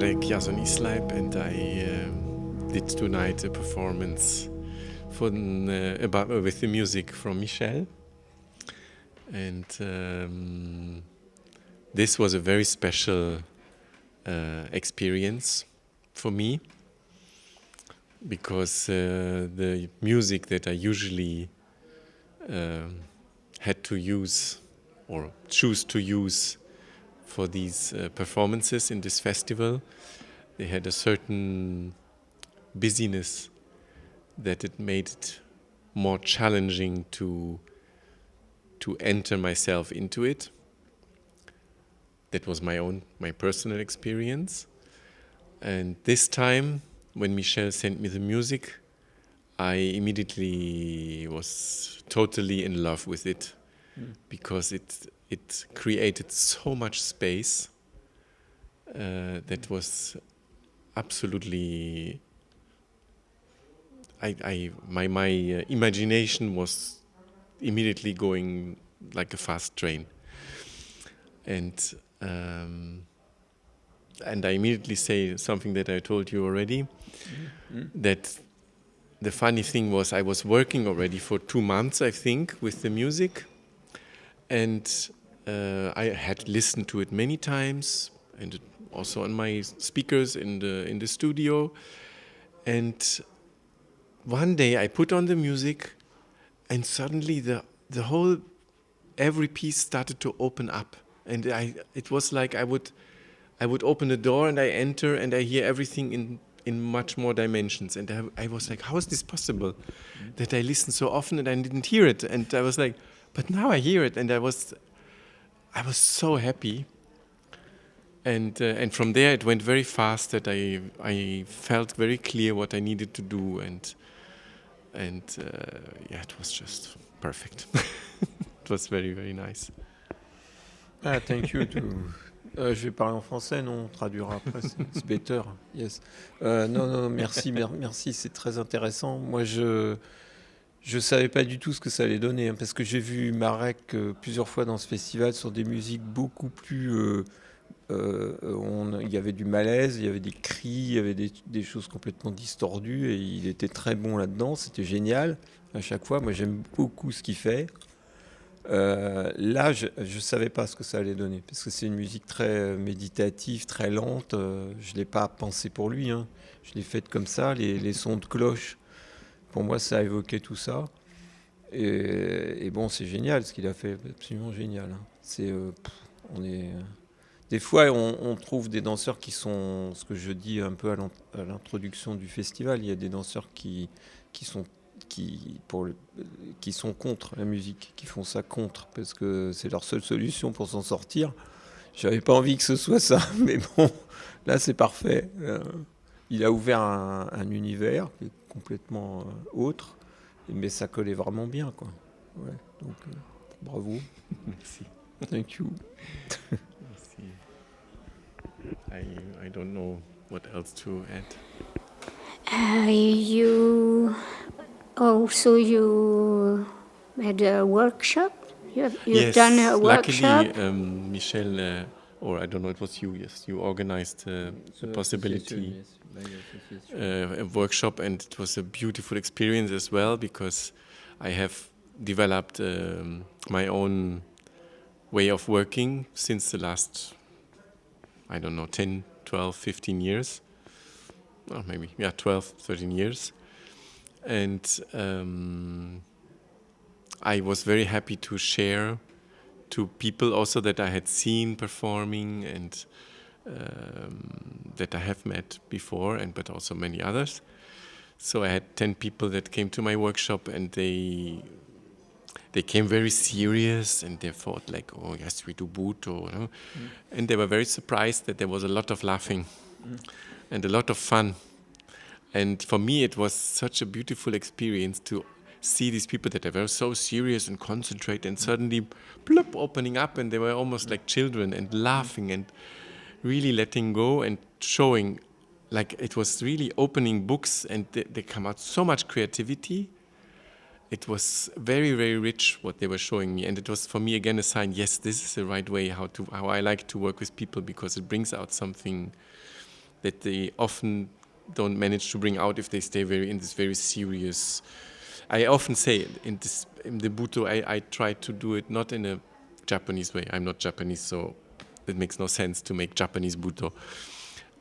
Marek in Isleib, and I did tonight a performance with the music from Michel. And this was a very special experience for me, because the music that I usually had to use or choose to use for these performances in this festival, they had a certain busyness that it made it more challenging to enter myself into it. That was my personal experience. And this time, when Michel sent me the music, I immediately was totally in love with it, because it created so much space that was absolutely. My imagination was immediately going like a fast train, and I immediately say something that I told you already. That the funny thing was, I was working already for 2 months, I think, with the music, and I had listened to it many times, and also on my speakers in the studio. And one day I put on the music, and suddenly every piece started to open up, and it was like I would open the door and I enter and I hear everything in much more dimensions, and I was like, how is this possible that I listened so often and I didn't hear it? And I was like, but now I hear it, and I was so happy. And from there it went very fast, that I felt very clear what I needed to do, and it was just perfect. It was very, very nice. Thank you. Je vais parler en français, non, on traduira après, c'est better. Yes. Non, merci, c'est très intéressant. Moi, je savais pas du tout ce que ça allait donner, hein, parce que j'ai vu Marek plusieurs fois dans ce festival sur des musiques beaucoup plus... il y avait du malaise, il y avait des cris, il y avait des choses complètement distordues, et il était très bon là-dedans, c'était génial à chaque fois. Moi, j'aime beaucoup ce qu'il fait. Là, je savais pas ce que ça allait donner, parce que c'est une musique très méditative, très lente. Je l'ai pas pensé pour lui, hein. Je l'ai faite comme ça, les sons de cloches. Pour moi, ça a évoqué tout ça. Et bon, c'est génial ce qu'il a fait, absolument génial, hein. Des fois, on trouve des danseurs qui sont, ce que je dis un peu à l'introduction du festival, il y a des danseurs qui sont contre la musique, qui font ça contre, parce que c'est leur seule solution pour s'en sortir. J'avais pas envie que ce soit ça, mais bon, là c'est parfait. Il a ouvert un univers qui est complètement autre, mais ça collait vraiment bien, quoi. Ouais, donc bravo. Merci. Thank you. Merci. I don't know what else to add. You had a workshop? You've Yes, done a workshop? Luckily, Michel, or I don't know, it was you, yes, you organized the possibility, a workshop, and it was a beautiful experience as well, because I have developed my own way of working since the last, 10, 12, 15 years. Or maybe, 12, 13 years. And I was very happy to share to people also that I had seen performing, and that I have met before, but also many others. So I had 10 people that came to my workshop, and they came very serious, and they thought like, oh yes, we do Buto, you know? And they were very surprised that there was a lot of laughing and a lot of fun. And for me, it was such a beautiful experience to see these people that were so serious and concentrate, and suddenly plop, opening up, and they were almost like children, and laughing and really letting go and showing, like it was really opening books, and they come out so much creativity. It was very, very rich what they were showing me, and it was for me again a sign, yes, this is the right way how I like to work with people, because it brings out something that they often don't manage to bring out if they stay in this very serious. I often say in the Buto, I try to do it not in a Japanese way. I'm not Japanese, so it makes no sense to make Japanese Buto.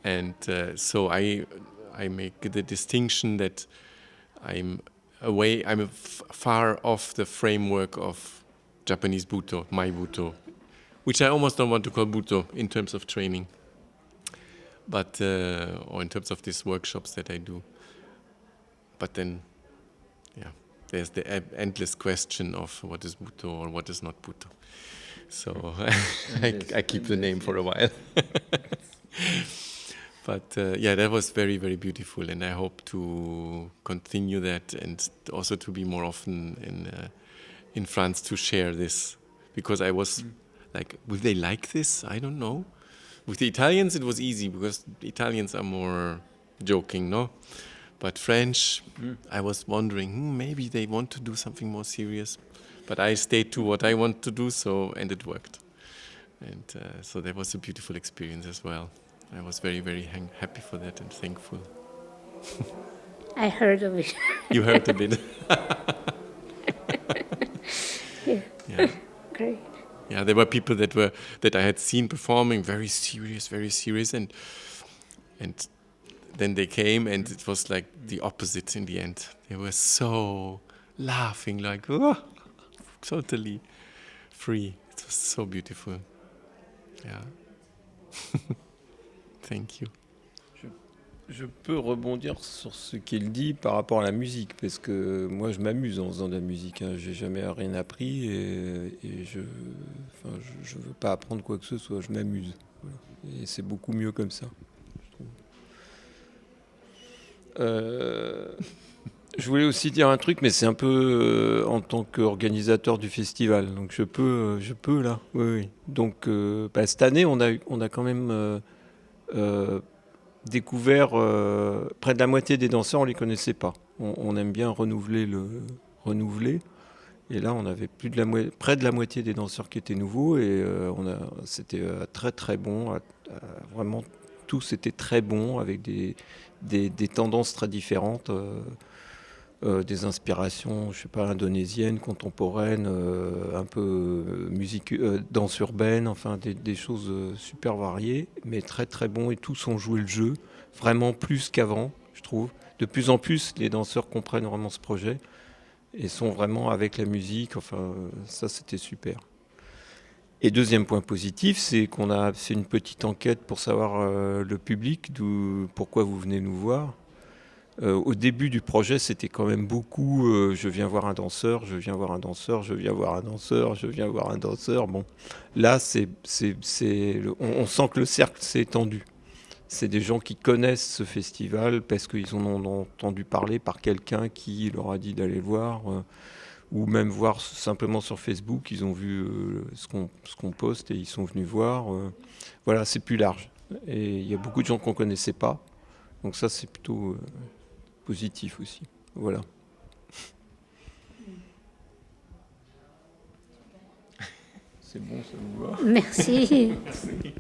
And so I make the distinction that I'm far off the framework of Japanese Buto, my Buto, which I almost don't want to call Buto in terms of training, but or in terms of these workshops that I do. But then, yeah, there's the endless question of what is Buto or what is not Buto. So I keep the name for a while. But yeah, that was very, very beautiful, and I hope to continue that, and also to be more often in France to share this, because I was like, will they like this? I don't know. With the Italians, it was easy because the Italians are more joking, no? But French, I was wondering, maybe they want to do something more serious, but I stayed to what I want to do, and it worked, and so that was a beautiful experience as well. I was very, very happy for that and thankful. I heard of it. You heard a bit. Yeah. Yeah. Great. Yeah, there were people that I had seen performing very serious, and then they came, and it was like the opposite in the end. They were so laughing, like totally free. It was so beautiful. Yeah. Thank you. Je peux rebondir sur ce qu'il dit par rapport à la musique, parce que moi je m'amuse en faisant de la musique. Hein. J'ai jamais rien appris et je veux pas apprendre quoi que ce soit. Je m'amuse. Voilà. Et c'est beaucoup mieux comme ça, je trouve. Je voulais aussi dire un truc, mais c'est un peu en tant qu'organisateur du festival. Donc je peux là. Oui. Donc cette année, on a quand même découvert près de la moitié des danseurs, on les connaissait pas. On aime bien renouveler. Et là, on avait près de la moitié des danseurs qui étaient nouveaux, et c'était très très bon. Vraiment, tous étaient très bons, avec des tendances très différentes. Des inspirations, je sais pas, indonésiennes, contemporaines, un peu musique, danse urbaine, enfin des choses super variées, mais très très bons, et tous ont joué le jeu, vraiment plus qu'avant, je trouve. De plus en plus, les danseurs comprennent vraiment ce projet et sont vraiment avec la musique, enfin ça c'était super. Et deuxième point positif, c'est qu'on a fait une petite enquête pour savoir le public, pourquoi vous venez nous voir. Au début du projet, c'était quand même beaucoup je viens voir un danseur, je viens voir un danseur, je viens voir un danseur, je viens voir un danseur. Bon, là, on sent que le cercle s'est étendu. C'est des gens qui connaissent ce festival parce qu'ils en ont entendu parler par quelqu'un qui leur a dit d'aller le voir, ou même voir simplement sur Facebook. Ils ont vu ce qu'on poste et ils sont venus voir. Voilà, c'est plus large. Et il y a beaucoup de gens qu'on ne connaissait pas. Donc ça, c'est plutôt positif aussi. Voilà. C'est bon, ça vous va ? Merci. Merci.